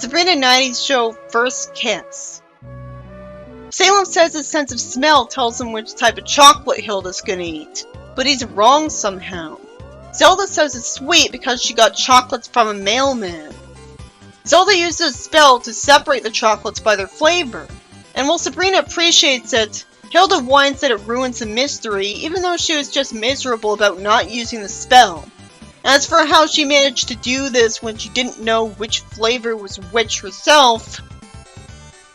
Sabrina 90's show First Kiss. Salem says his sense of smell tells him which type of chocolate Hilda's gonna eat, but he's wrong somehow. Zelda says it's sweet because she got chocolates from a mailman. Zelda uses a spell to separate the chocolates by their flavor, and while Sabrina appreciates it, Hilda whines that it ruins the mystery even though she was just miserable about not using the spell. As for how she managed to do this when she didn't know which flavor was which herself,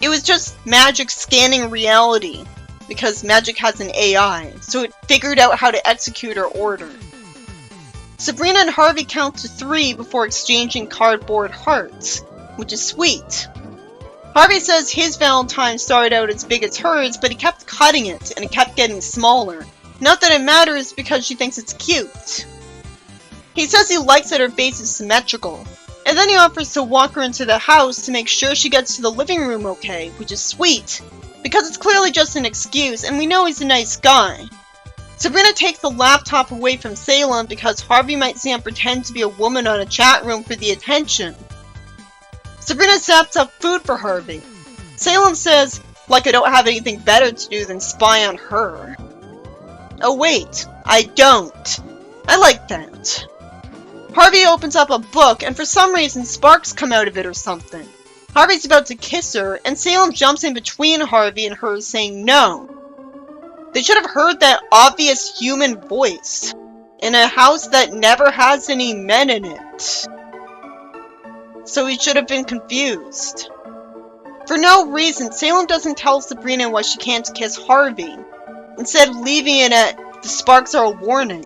it was just magic scanning reality, because magic has an AI, so it figured out how to execute her order. Sabrina and Harvey count to 3 before exchanging cardboard hearts, which is sweet. Harvey says his Valentine started out as big as hers, but he kept cutting it, and it kept getting smaller. Not that it matters because she thinks it's cute. He says he likes that her face is symmetrical, and then he offers to walk her into the house to make sure she gets to the living room okay, which is sweet, because it's clearly just an excuse and we know he's a nice guy. Sabrina takes the laptop away from Salem because Harvey might see him pretend to be a woman on a chat room for the attention. Sabrina sets up food for Harvey. Salem says, like I don't have anything better to do than spy on her. Oh wait, I don't. I like that. Harvey opens up a book, and for some reason sparks come out of it or something. Harvey's about to kiss her, and Salem jumps in between Harvey and her saying no. They should have heard that obvious human voice, in a house that never has any men in it. So he should have been confused. For no reason, Salem doesn't tell Sabrina why she can't kiss Harvey, instead leaving it at the sparks are a warning.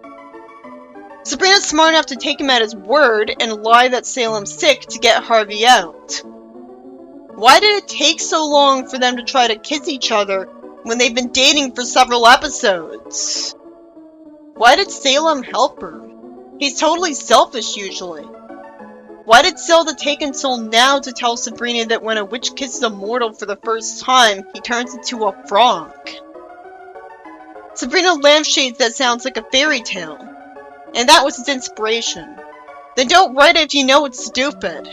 Sabrina's smart enough to take him at his word and lie that Salem's sick to get Harvey out. Why did it take so long for them to try to kiss each other when they've been dating for several episodes? Why did Salem help her? He's totally selfish usually. Why did Zelda take until now to tell Sabrina that when a witch kisses a mortal for the first time, he turns into a frog? Sabrina lampshades that sounds like a fairy tale. And that was his inspiration. Then don't write it if you know it's stupid.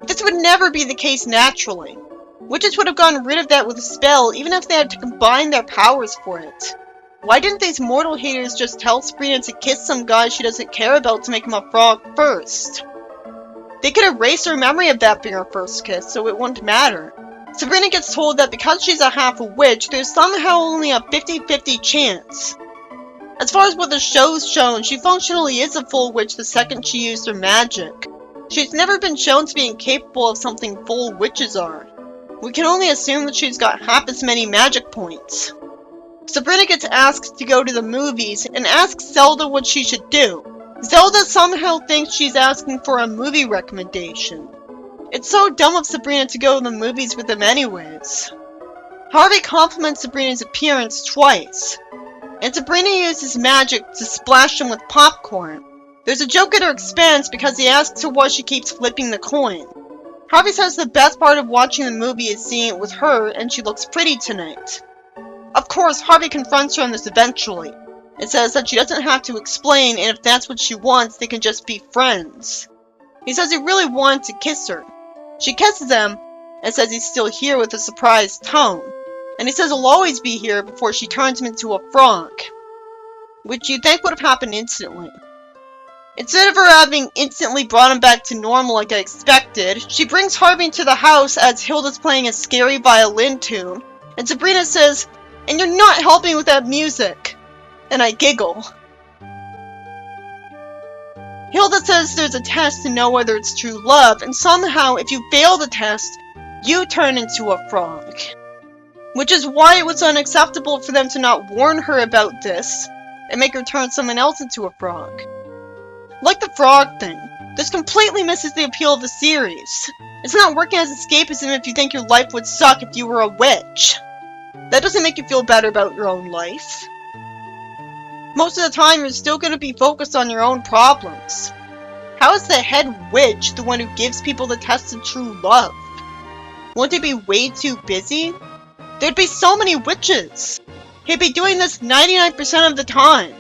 This would never be the case naturally. Witches would have gotten rid of that with a spell, even if they had to combine their powers for it. Why didn't these mortal haters just tell Sabrina to kiss some guy she doesn't care about to make him a frog first? They could erase her memory of that being her first kiss, so it wouldn't matter. Sabrina gets told that because she's a half a witch, there's somehow only a 50-50 chance. As far as what the show's shown, she functionally is a full witch the second she used her magic. She's never been shown to be incapable of something full witches are. We can only assume that she's got half as many magic points. Sabrina gets asked to go to the movies and asks Zelda what she should do. Zelda somehow thinks she's asking for a movie recommendation. It's so dumb of Sabrina to go to the movies with them anyways. Harvey compliments Sabrina's appearance twice, and Sabrina uses magic to splash him with popcorn. There's a joke at her expense because he asks her why she keeps flipping the coin. Harvey says the best part of watching the movie is seeing it with her, and she looks pretty tonight. Of course, Harvey confronts her on this eventually, and says that she doesn't have to explain, and if that's what she wants, they can just be friends. He says he really wanted to kiss her. She kisses him, and says he's still here with a surprised tone. And he says he'll always be here before she turns him into a frog. Which you'd think would have happened instantly. Instead of her having instantly brought him back to normal like I expected, she brings Harvey into the house as Hilda's playing a scary violin tune, and Sabrina says, "And you're not helping with that music." And I giggle. Hilda says there's a test to know whether it's true love, and somehow if you fail the test, you turn into a frog. Which is why it was unacceptable for them to not warn her about this, and make her turn someone else into a frog. Like the frog thing, this completely misses the appeal of the series. It's not working as escapism if you think your life would suck if you were a witch. That doesn't make you feel better about your own life. Most of the time, you're still going to be focused on your own problems. How is the head witch the one who gives people the test of true love? Won't they be way too busy? There'd be so many witches! He'd be doing this 99% of the time.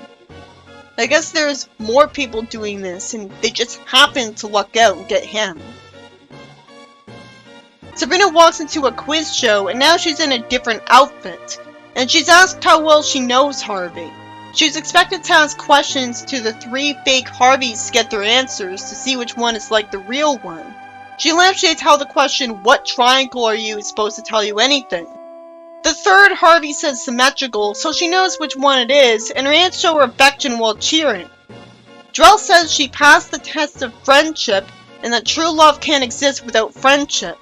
I guess there's more people doing this, and they just happen to luck out and get him. Sabrina walks into a quiz show and now she's in a different outfit, and she's asked how well she knows Harvey. She was expected to ask questions to the 3 fake Harveys to get their answers to see which one is like the real one. She lampshades how the question, "What triangle are you?" is supposed to tell you anything. The 3rd Harvey says symmetrical, so she knows which one it is, and her aunts show her affection while cheering. Drell says she passed the test of friendship, and that true love can't exist without friendship.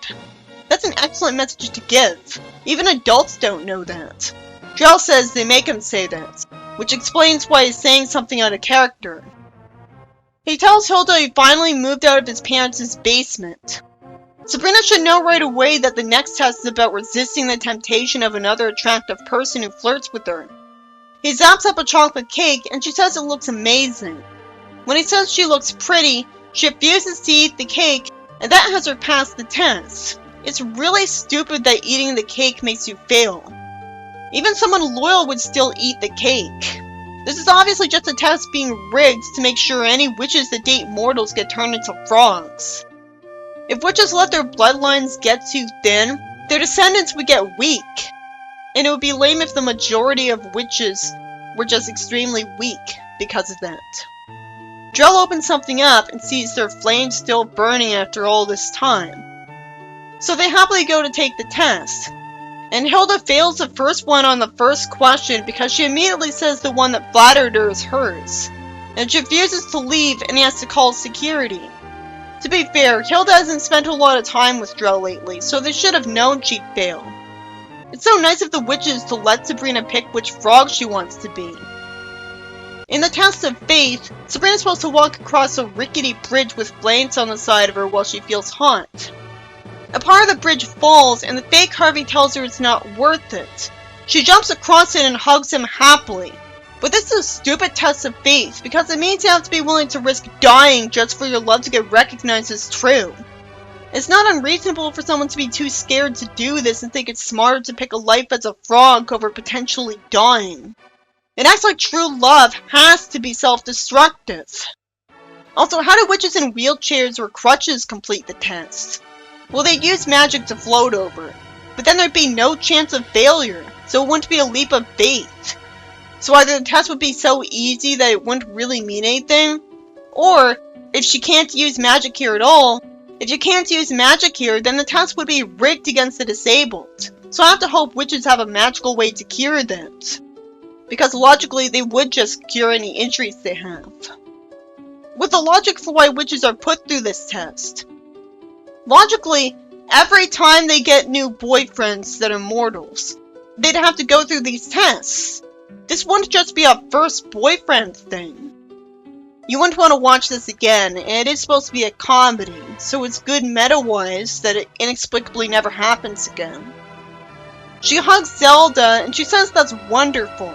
That's an excellent message to give. Even adults don't know that. Drell says they make him say that, which explains why he's saying something out of character. He tells Hilda he finally moved out of his parents' basement. Sabrina should know right away that the next test is about resisting the temptation of another attractive person who flirts with her. He zaps up a chocolate cake and she says it looks amazing. When he says she looks pretty, she refuses to eat the cake, and that has her pass the test. It's really stupid that eating the cake makes you fail. Even someone loyal would still eat the cake. This is obviously just a test being rigged to make sure any witches that date mortals get turned into frogs. If witches let their bloodlines get too thin, their descendants would get weak. And it would be lame if the majority of witches were just extremely weak because of that. Drell opens something up and sees their flames still burning after all this time. So they happily go to take the test. And Hilda fails the first one on the first question because she immediately says the one that flattered her is hers. And she refuses to leave and he has to call security. To be fair, Hilda hasn't spent a lot of time with Drell lately, so they should have known she'd fail. It's so nice of the witches to let Sabrina pick which frog she wants to be. In the test of faith, Sabrina's supposed to walk across a rickety bridge with flames on the side of her while she feels hot. A part of the bridge falls and the fake Harvey tells her it's not worth it. She jumps across it and hugs him happily. But this is a stupid test of faith because it means you have to be willing to risk dying just for your love to get recognized as true. It's not unreasonable for someone to be too scared to do this and think it's smarter to pick a life as a frog over potentially dying. It acts like true love has to be self-destructive. Also, how do witches in wheelchairs or crutches complete the test? Well, they'd use magic to float over, but then there'd be no chance of failure, so it wouldn't be a leap of faith. So either the test would be so easy that it wouldn't really mean anything, or if she can't use magic here at all, if you can't use magic here, then the test would be rigged against the disabled. So I have to hope witches have a magical way to cure that. Because logically, they would just cure any injuries they have. With the logic for why witches are put through this test. Logically, every time they get new boyfriends that are mortals, they'd have to go through these tests. This wouldn't just be a first boyfriend thing. You wouldn't want to watch this again, and it is supposed to be a comedy, so it's good meta-wise that it inexplicably never happens again. She hugs Zelda, and she says that's wonderful.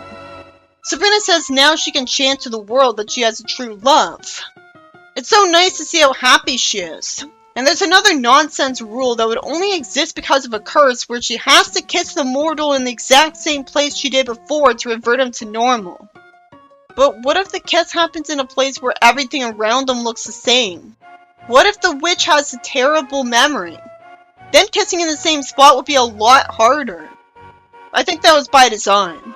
Sabrina says now she can chant to the world that she has a true love. It's so nice to see how happy she is. And there's another nonsense rule that would only exist because of a curse where she has to kiss the mortal in the exact same place she did before to revert him to normal. But what if the kiss happens in a place where everything around them looks the same? What if the witch has a terrible memory? Then kissing in the same spot would be a lot harder. I think that was by design.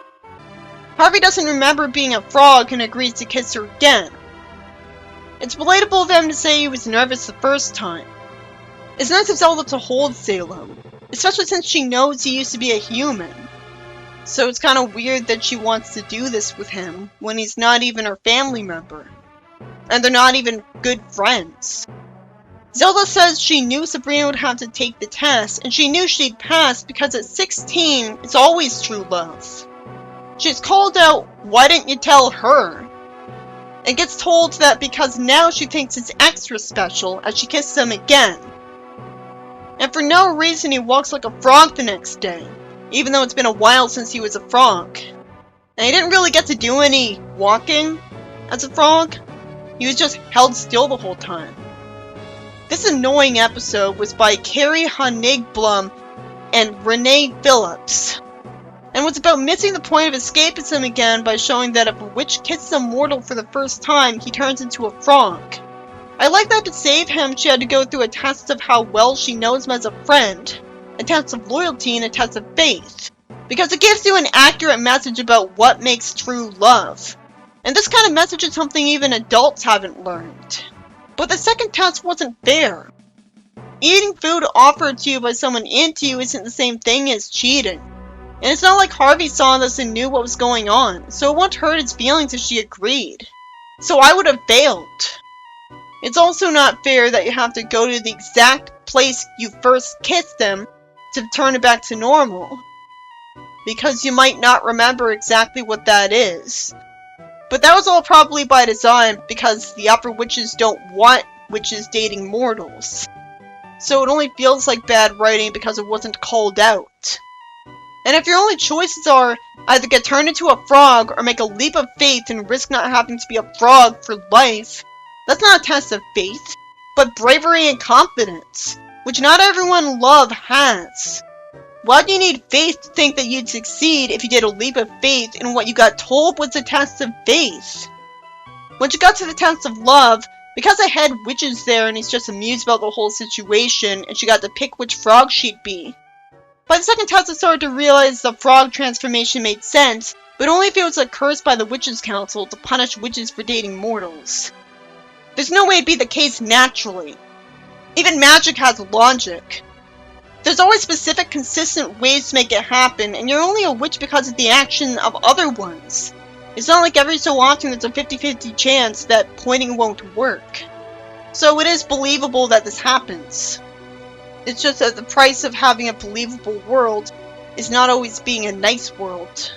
Harvey doesn't remember being a frog and agrees to kiss her again. It's relatable of him to say he was nervous the first time. It's nice of Zelda to hold Salem, especially since she knows he used to be a human. So it's kind of weird that she wants to do this with him when he's not even her family member. And they're not even good friends. Zelda says she knew Sabrina would have to take the test, and she knew she'd pass because at 16, it's always true love. She's called out, "Why didn't you tell her?" And gets told that because now she thinks it's extra special as she kisses him again. And for no reason he walks like a frog the next day, even though it's been a while since he was a frog. And he didn't really get to do any walking as a frog. He was just held still the whole time. This annoying episode was by Carrie Honigblum and Renee Phillips, and was about missing the point of escapism again by showing that if a witch kisses a mortal for the first time, he turns into a frog. I like that to save him, she had to go through a test of how well she knows him as a friend, a test of loyalty and a test of faith, because it gives you an accurate message about what makes true love. And this kind of message is something even adults haven't learned. But the second test wasn't fair. Eating food offered to you by someone into you isn't the same thing as cheating. And it's not like Harvey saw this and knew what was going on, so it won't hurt his feelings if she agreed. So I would have failed. It's also not fair that you have to go to the exact place you first kissed them to turn it back to normal. Because you might not remember exactly what that is. But that was all probably by design, because the upper witches don't want witches dating mortals. So it only feels like bad writing because it wasn't called out. And if your only choices are either get turned into a frog or make a leap of faith and risk not having to be a frog for life, that's not a test of faith, but bravery and confidence, which not everyone in love has. Why do you need faith to think that you'd succeed if you did a leap of faith in what you got told was a test of faith? When she got to the test of love, because I had witches there and he's just amused about the whole situation, and she got to pick which frog she'd be. By the second test I started to realize the frog transformation made sense, but only if it was a curse by the Witches' Council to punish witches for dating mortals. There's no way it'd be the case naturally. Even magic has logic. There's always specific, consistent ways to make it happen, and you're only a witch because of the action of other ones. It's not like every so often there's a 50-50 chance that pointing won't work. So it is believable that this happens. It's just that the price of having a believable world is not always being a nice world.